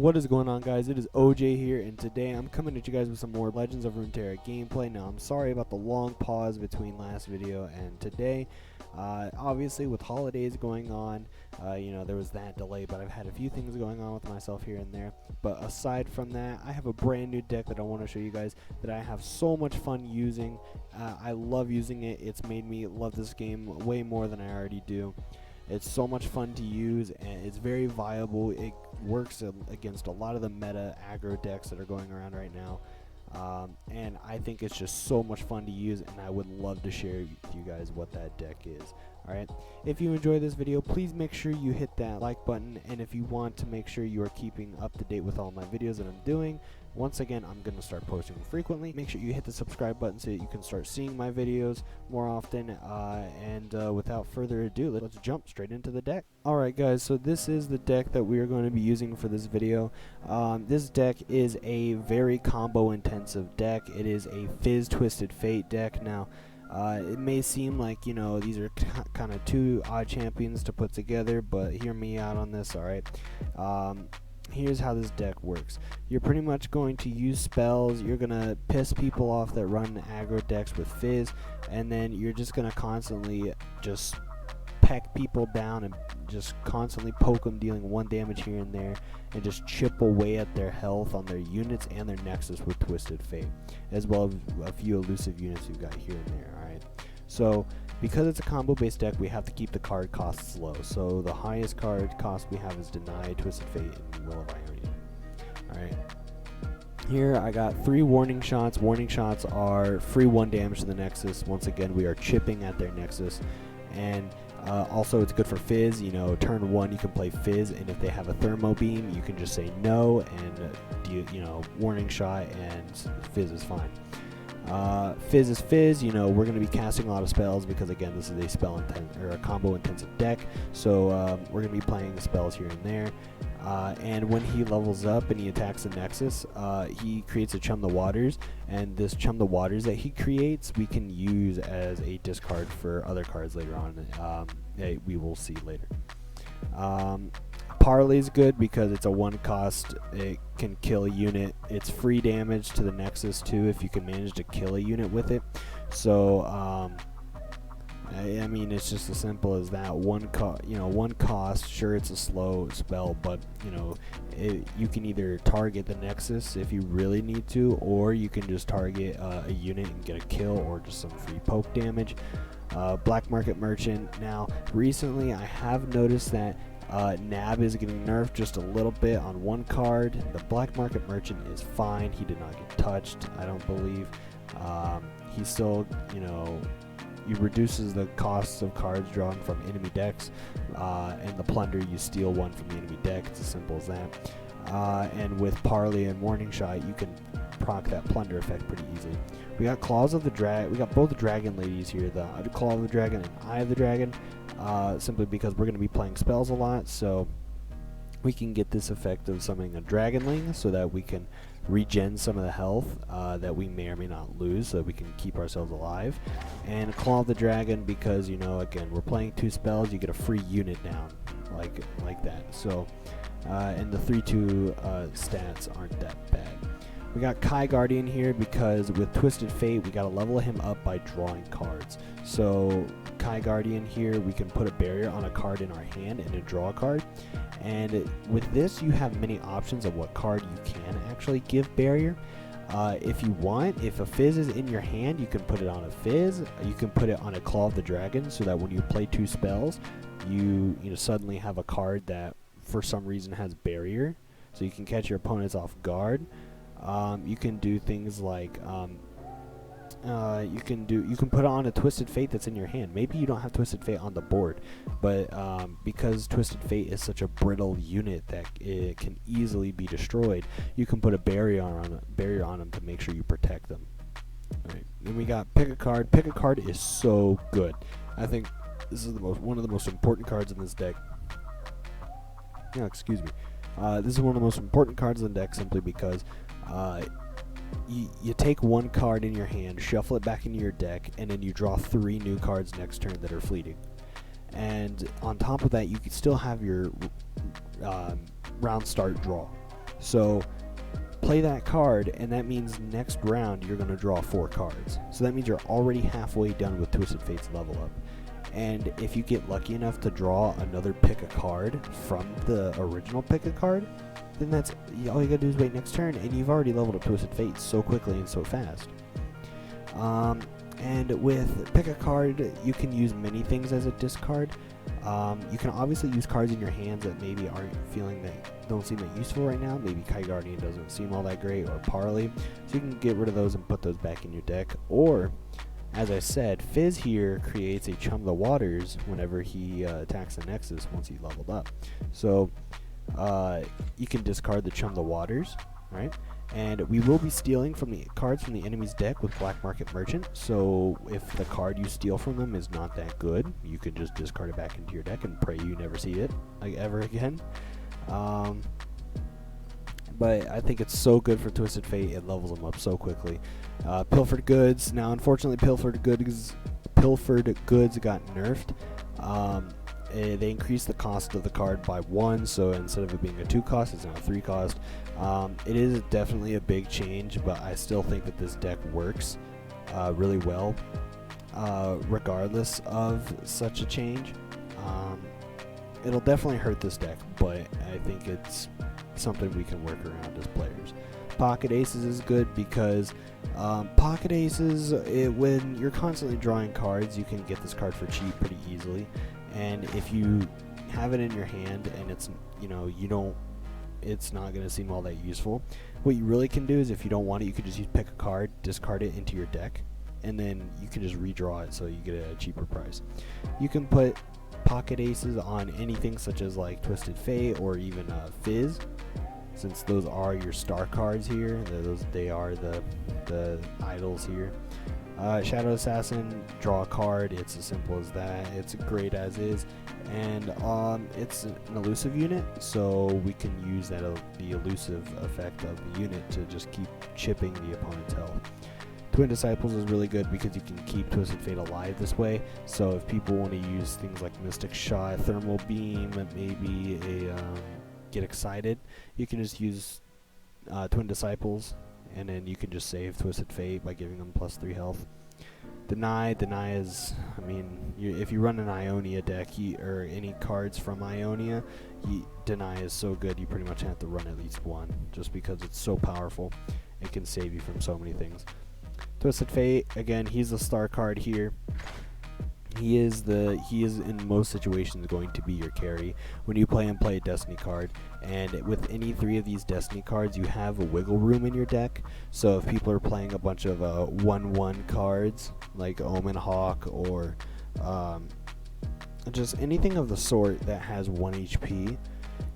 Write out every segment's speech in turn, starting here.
What is going on, guys? It is OJ here, and today I'm coming at you guys with some more Legends of Runeterra gameplay. Now, I'm sorry about the long pause between last video and today. Obviously, with holidays going on, there was that delay, but I've had a few things going on with myself here and there. But aside from that, I have a brand new deck that I want to show you guys that I have so much fun using. I love using it. It's made me love this game way more than I already do. It's so much fun to use, and it's very viable. It works against a lot of the meta aggro decks that are going around right now, and I think it's just so much fun to use, and I would love to share with you guys what that deck is. Alright, if you enjoyed this video, please make sure you hit that like button, and if you want to make sure you are keeping up to date with all my videos that I'm doing, once again, I'm going to start posting frequently. Make sure you hit the subscribe button so that you can start seeing my videos more often. Without further ado, let's jump straight into the deck. Alright guys, so this is the deck that we are going to be using for this video. This deck is a very combo intensive deck. It is a Fizz Twisted Fate deck. Now, it may seem like, these are kind of two odd champions to put together, but hear me out on this, alright? Here's how this deck works. You're pretty much going to use spells. You're going to piss people off that run aggro decks with Fizz, and then you're just going to constantly just peck people down and just constantly poke them, dealing 1 damage here and there, and just chip away at their health on their units and their Nexus with Twisted Fate, as well as a few elusive units you've got here and there. Alright, so because it's a combo based deck, we have to keep the card costs low. So the highest card cost we have is Deny, Twisted Fate, and Will of Ionia. Alright, here I got 3 warning shots. Warning shots are free 1 damage to the Nexus. Once again, we are chipping at their Nexus. And also, it's good for Fizz. Turn 1 you can play Fizz, and if they have a Thermo Beam, you can just say no and warning shot, and Fizz is fine. Fizz is Fizz. We're going to be casting a lot of spells because, again, this is a combo intensive deck. So we're going to be playing spells here and there. And when he levels up and he attacks the Nexus, he creates a Chum the Waters, and this Chum the Waters that he creates we can use as a discard for other cards later on. We will see later. Parley is good because it's a 1 cost. It can kill a unit. It's free damage to the Nexus too if you can manage to kill a unit with it. So I mean, it's just as simple as that. 1 cost. Sure, it's a slow spell, but you can either target the Nexus if you really need to, or you can just target a unit and get a kill, or just some free poke damage. Black Market Merchant. Now, recently I have noticed that Nab is getting nerfed just a little bit on 1 card. The Black Market Merchant is fine. He did not get touched, I don't believe. He still, he reduces the costs of cards drawn from enemy decks, and the plunder, you steal 1 from the enemy deck. It's as simple as that. And with Parley and Warning Shot, you can proc that plunder effect pretty easily. We got Claws of the Dragon. We got both the Dragon Ladies here, the Claw of the Dragon and Eye of the Dragon, simply because we're going to be playing spells a lot, so we can get this effect of summoning a Dragonling so that we can regen some of the health that we may or may not lose, so that we can keep ourselves alive. And Claw of the Dragon because, again, we're playing 2 spells, you get a free unit down, like that. So, and the 3/2 stats aren't that bad. We got Kai Guardian here because with Twisted Fate, we got to level him up by drawing cards. So Kai Guardian here, we can put a barrier on a card in our hand and then draw a card. And with this, you have many options of what card you can actually give barrier. If you want, if a Fizz is in your hand, you can put it on a Fizz. You can put it on a Claw of the Dragon, so that when you play 2 spells, you suddenly have a card that for some reason has barrier, so you can catch your opponents off guard. You can do things like you can put on a Twisted Fate that's in your hand. Maybe you don't have Twisted Fate on the board, but because Twisted Fate is such a brittle unit that it can easily be destroyed, you can put a barrier on them to make sure you protect them. Right. Then we got Pick a Card. Pick a Card is so good. I think this is one of the most important cards in this deck. Excuse me. This is one of the most important cards in the deck simply because you take 1 card in your hand, shuffle it back into your deck, and then you draw 3 new cards next turn that are fleeting. And on top of that, you can still have your round start draw. So play that card, and that means next round you're going to draw 4 cards. So that means you're already halfway done with Twisted Fate's level up. And if you get lucky enough to draw another pick a card from the original pick a card, then that's all you gotta do is wait next turn, and you've already leveled up Twisted Fate so quickly and so fast. And with pick a card, you can use many things as a discard. You can obviously use cards in your hands that maybe don't seem that useful right now. Maybe Kite Guardian doesn't seem all that great, or Parley. So you can get rid of those and put those back in your deck. Or, as I said, Fizz here creates a Chum the Waters whenever he attacks the Nexus once he's leveled up. So you can discard the Chum the Waters, right? And we will be stealing from the cards from the enemy's deck with Black Market Merchant. So if the card you steal from them is not that good, you can just discard it back into your deck and pray you never see it ever again. But I think it's so good for Twisted Fate, it levels them up so quickly. Pilfered Goods. Now, unfortunately, Pilfered Goods got nerfed. They increased the cost of the card by 1, so instead of it being a 2 cost, it's now a 3 cost. It is definitely a big change, but I still think that this deck works really well, regardless of such a change. It'll definitely hurt this deck, but I think it's something we can work around as players. Pocket Aces is good because Pocket Aces, when you're constantly drawing cards, you can get this card for cheap pretty easily. And if you have it in your hand and it's, it's not going to seem all that useful. What you really can do is, if you don't want it, you can just pick a card, discard it into your deck, and then you can just redraw it so you get it at a cheaper price. You can put Pocket Aces on anything such as like Twisted Fate or even Fizz, since those are your star cards here. They are the idols here. Shadow Assassin, draw a card. It's as simple as that. It's great as is, and it's an elusive unit, so we can use the elusive effect of the unit to just keep chipping the opponent's health. Twin Disciples is really good because you can keep Twisted Fate alive this way. So if people want to use things like Mystic Shot, Thermal Beam, maybe Get Excited, you can just use Twin Disciples, and then you can just save Twisted Fate by giving them +3 health. Deny is, if you run an Ionia deck, or any cards from Ionia, Deny is so good you pretty much have to run at least one, just because it's so powerful. It can save you from so many things. Twisted Fate, again, he's the star card here. He is in most situations going to be your carry. When you play a Destiny card, and with any 3 of these Destiny cards, you have a wiggle room in your deck. So if people are playing a bunch of 1/1 cards like Omen Hawk or just anything of the sort that has 1 HP,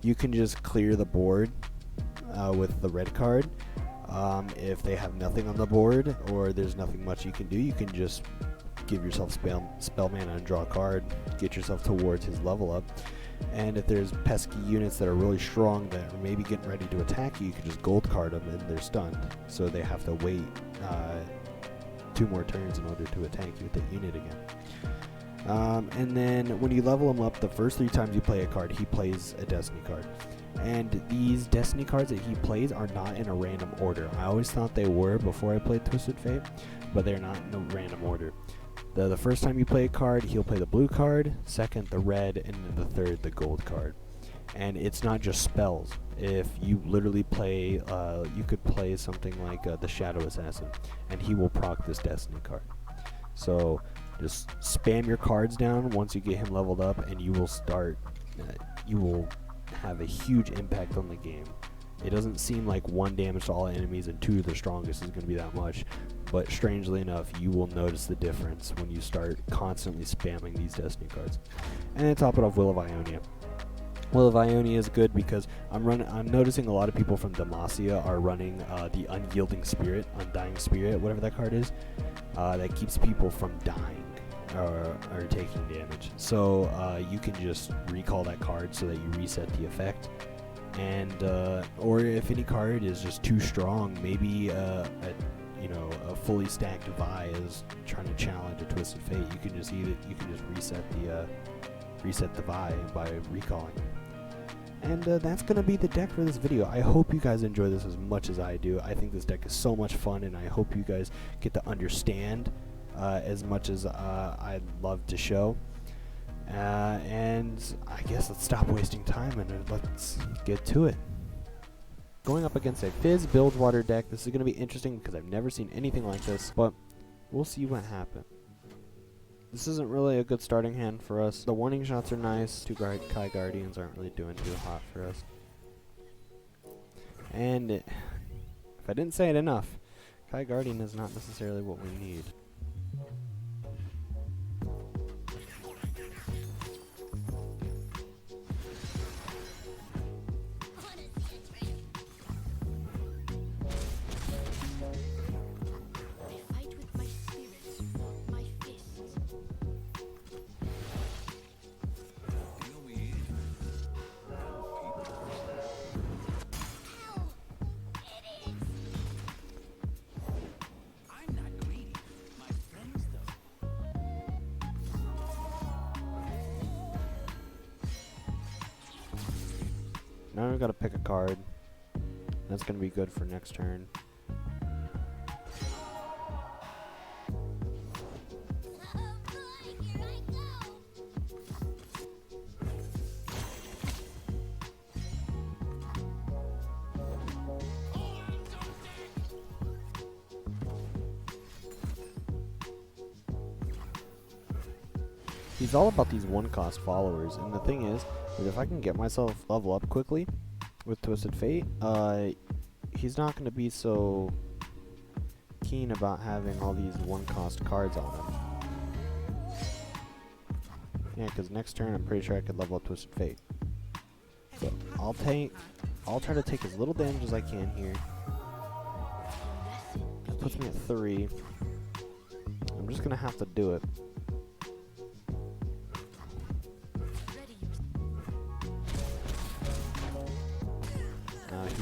you can just clear the board with the red card. If they have nothing on the board or there's nothing much you can do, you can just give yourself spell mana and draw a card, get yourself towards his level up. And if there's pesky units that are really strong that are maybe getting ready to attack you, you can just gold card them and they're stunned, so they have to wait 2 more turns in order to attack you with that unit again. And then when you level him up, the first 3 times you play a card, he plays a Destiny card. And these Destiny cards that he plays are not in a random order. I always thought they were before I played Twisted Fate, but they're not in a random order. The first time you play a card, he'll play the blue card, second the red, and then the third the gold card. And it's not just spells. If you literally play, you could play something like the Shadow Assassin, and he will proc this Destiny card. So just spam your cards down once you get him leveled up, and you will have a huge impact on the game. It doesn't seem like 1 damage to all enemies and 2 to the strongest is going to be that much, but strangely enough, you will notice the difference when you start constantly spamming these Destiny cards. And then top it off, Will of Ionia. Will of Ionia is good because I'm noticing a lot of people from Demacia are running the Unyielding Spirit, Undying Spirit, whatever that card is, that keeps people from dying or taking damage. So you can just recall that card so that you reset the effect. And or if any card is just too strong, maybe a fully stacked Vi is trying to challenge a Twisted Fate, you can just reset the Vi by recalling. And that's going to be the deck for this video. I hope you guys enjoy this as much as I do. I think this deck is so much fun, and I hope you guys get to understand as much as I'd love to show. And I guess let's stop wasting time and let's get to it. Going up against a Fizz Bilgewater deck. This is going to be interesting because I've never seen anything like this, but we'll see what happens. This isn't really a good starting hand for us. The warning shots are nice. Two Kai Guardians aren't really doing too hot for us. And if I didn't say it enough, Kai Guardian is not necessarily what we need. Now we've got to pick a card. That's going to be good for next turn. He's all about these one-cost followers, and the thing is that if I can get myself level up quickly with Twisted Fate, he's not going to be so keen about having all these one-cost cards on him. Yeah, because next turn I'm pretty sure I could level up Twisted Fate. So I'll try to take as little damage as I can here. That puts me at 3. I'm just going to have to do it.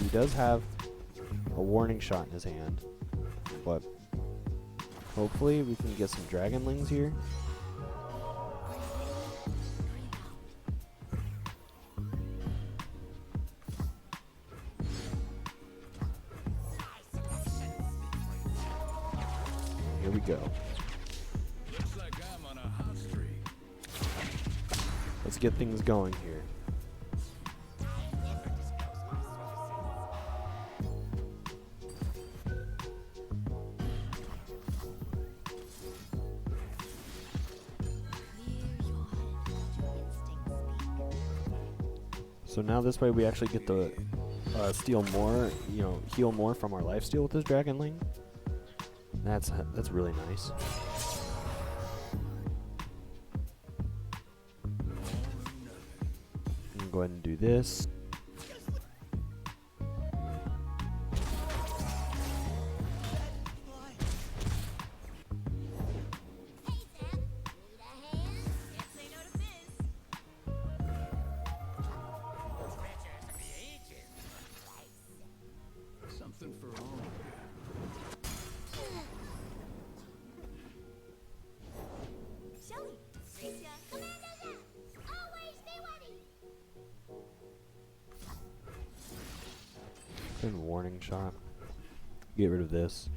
He does have a warning shot in his hand, but hopefully we can get some Dragonlings here. Here we go. Let's get things going here. So now this way we actually get to steal more, heal more from our lifesteal with this Dragonling. That's really nice. I'm gonna go ahead and do this. Good warning shot. Get rid of this.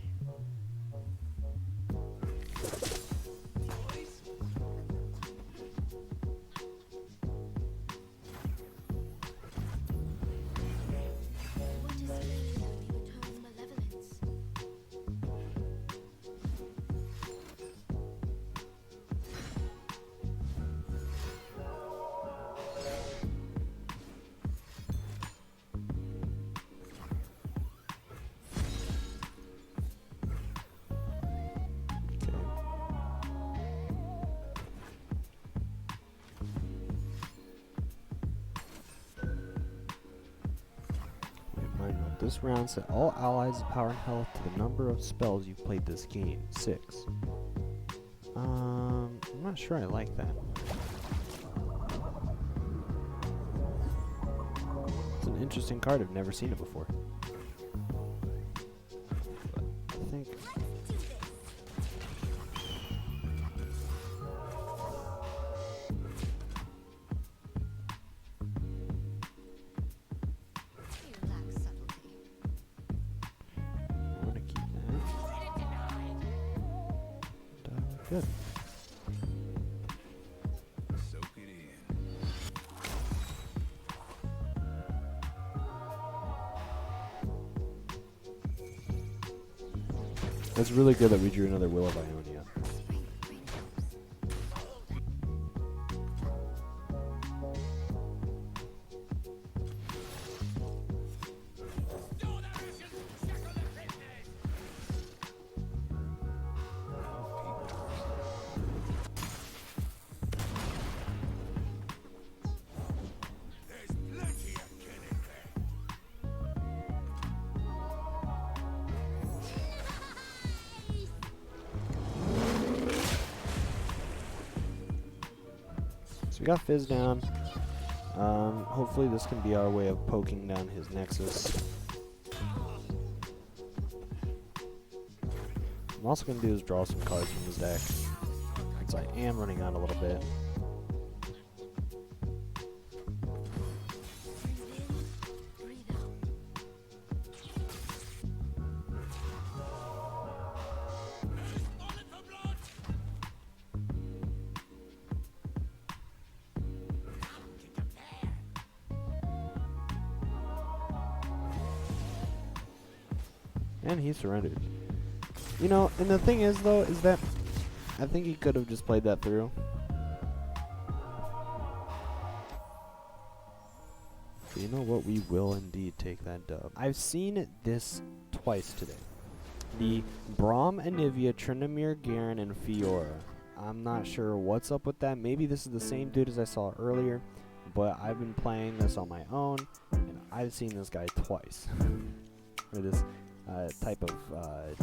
This round set all allies' power and health to the number of spells you've played this game. 6. I'm not sure I like that. It's an interesting card. I've never seen it before. But I think Good. Soak it in. It's really good that we drew another Will of Ionia. So we got Fizz down. Hopefully this can be our way of poking down his Nexus. I'm also going to do is draw some cards from his deck, since I am running out a little bit. And he surrendered. You know, and the thing is, though, is that I think he could have just played that through. But you know what? We will indeed take that dub. I've seen this twice today. The Braum, Anivia, Tryndamere, Garen, and Fiora. I'm not sure what's up with that. Maybe this is the same dude as I saw earlier, but I've been playing this on my own, and I've seen this guy twice. Or this type of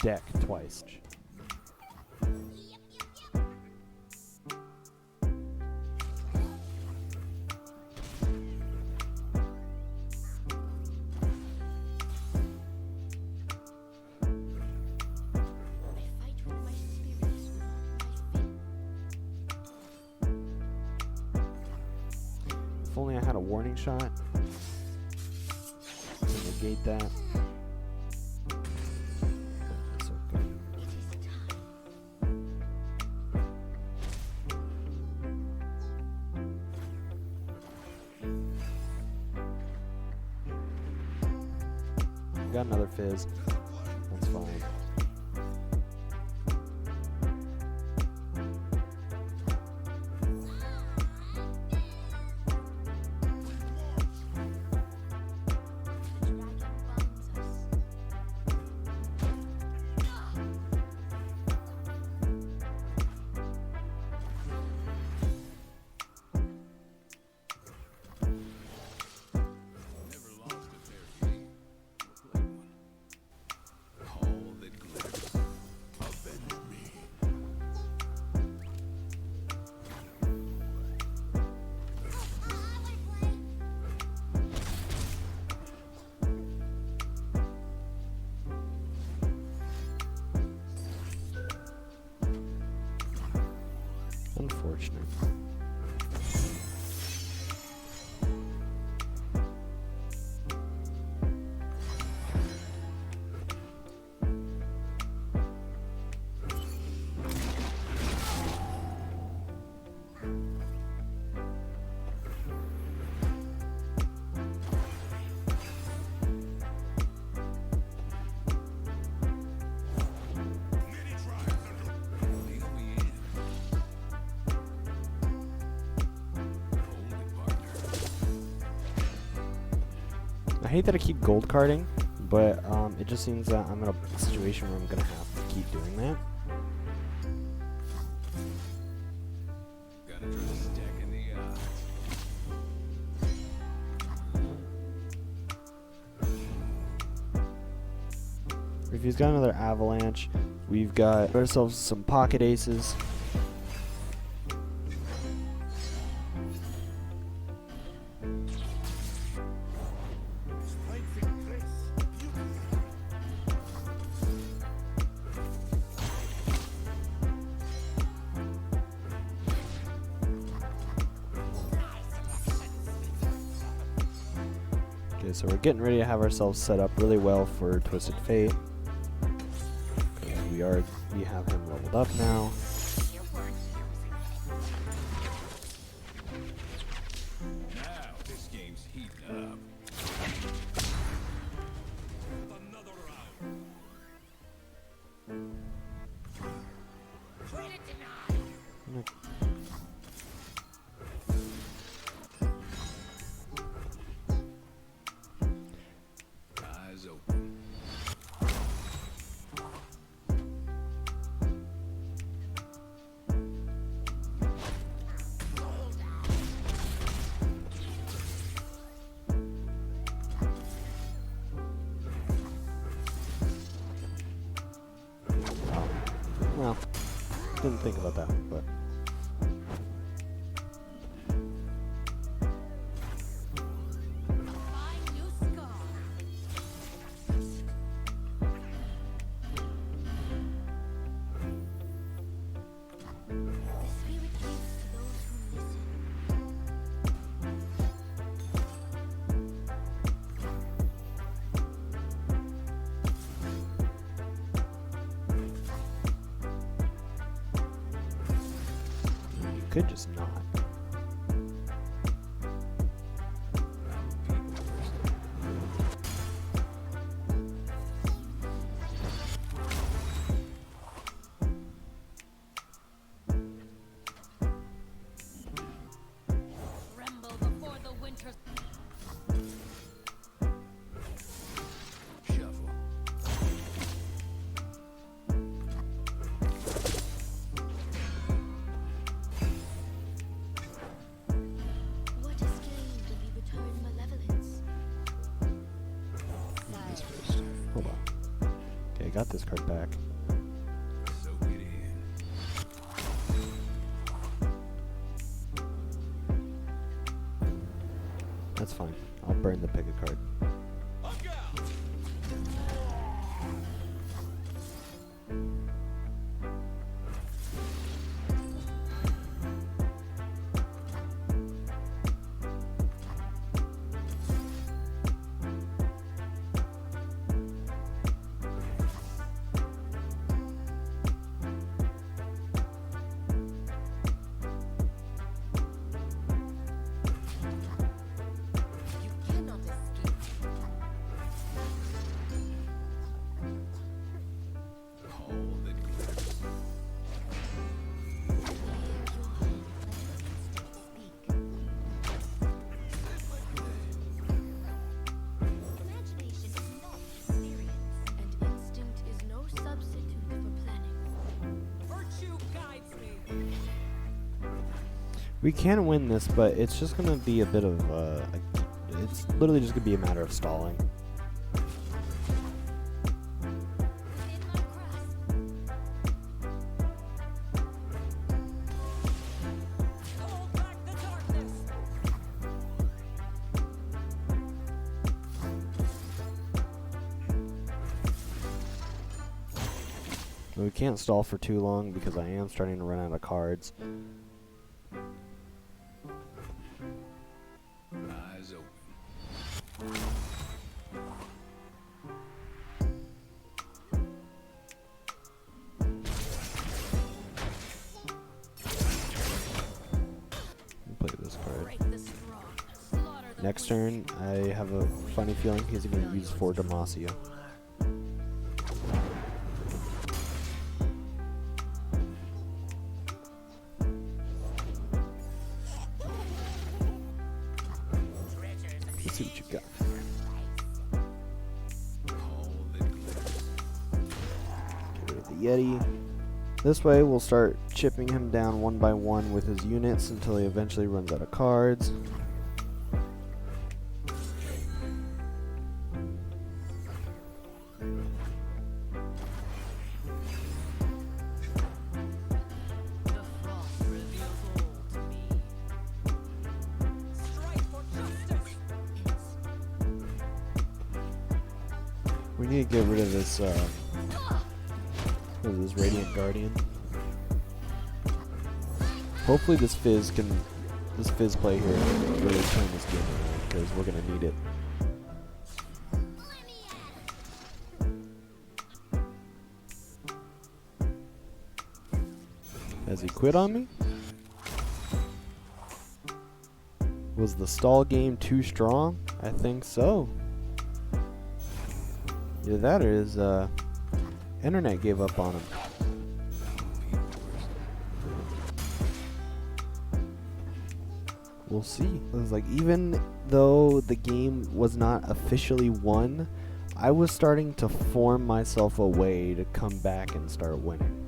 deck twice. If only I had a warning shot to negate that. Got another Fizz. That's fine. Unfortunate. I hate that I keep gold carding, but it just seems that I'm in a situation where I'm gonna have to keep doing that. Gotta draw a stack in the If he's got another avalanche, we've got ourselves some pocket aces. So we're getting ready to have ourselves set up really well for Twisted Fate. we have him leveled up now. Now this game's heating up. Another round. Eyes open. Well, didn't think about that, but. Could just not. Tremble before the winter. Shuffle. What is gained if you return malevolence? This first. Hold on. Okay, I got this card back. Soak it in. That's fine. I'll burn the pick a card. Look out! You cannot escape. All that glitters. Hear your home. Let your instinct speak. Imagination is not experience, and instinct is no substitute for planning. Virtue guides me. We can win this, but it's just gonna be a bit of it's literally just gonna be a matter of stalling. In my grasp. Hold back the darkness. But we can't stall for too long because I am starting to run out of cards. Eyes open. Play this card. Break the strong. Slaughter the Next weak. turn, I have a funny feeling he's going to use 4 Demacia. Let's see what you got. All that glitters. Get rid of the Yeti. This way, we'll start chipping him down one by one with his units until he eventually runs out of cards. The frost reveals all to me. Strike for justice. We need to get rid of this, what is this, Radiant Guardian. Hopefully this fizz play here can really turn this game around, because we're gonna need it. Has he quit on me? Was the stall game too strong? I think so. Either that or his internet gave up on him. We'll see. It was like, even though the game was not officially won, I was starting to form myself a way to come back and start winning.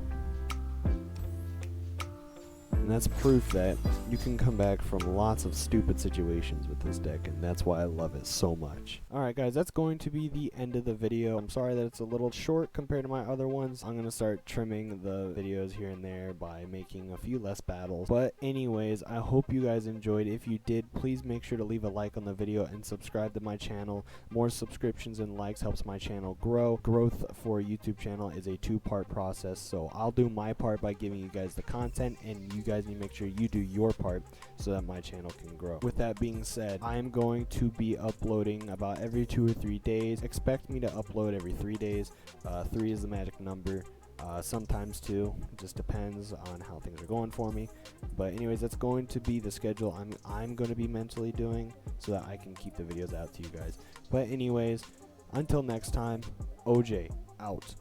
And that's proof that you can come back from lots of stupid situations with this deck, and that's why I love it so much. Alright guys, that's going to be the end of the video. I'm sorry that it's a little short compared to my other ones. I'm going to start trimming the videos here and there by making a few less battles. But anyways, I hope you guys enjoyed. If you did, please make sure to leave a like on the video and subscribe to my channel. More subscriptions and likes helps my channel grow. Growth for a YouTube channel is a two-part process, so I'll do my part by giving you guys the content, and you guys need to make sure you do your part so that my channel can grow. With that being said, I'm going to be uploading about every 2 or 3 days. Expect me to upload every 3 days. 3 is the magic number. Sometimes 2. It just depends on how things are going for me. But anyways, that's going to be the schedule I'm going to be mentally doing so that I can keep the videos out to you guys. But anyways, until next time, OJ out.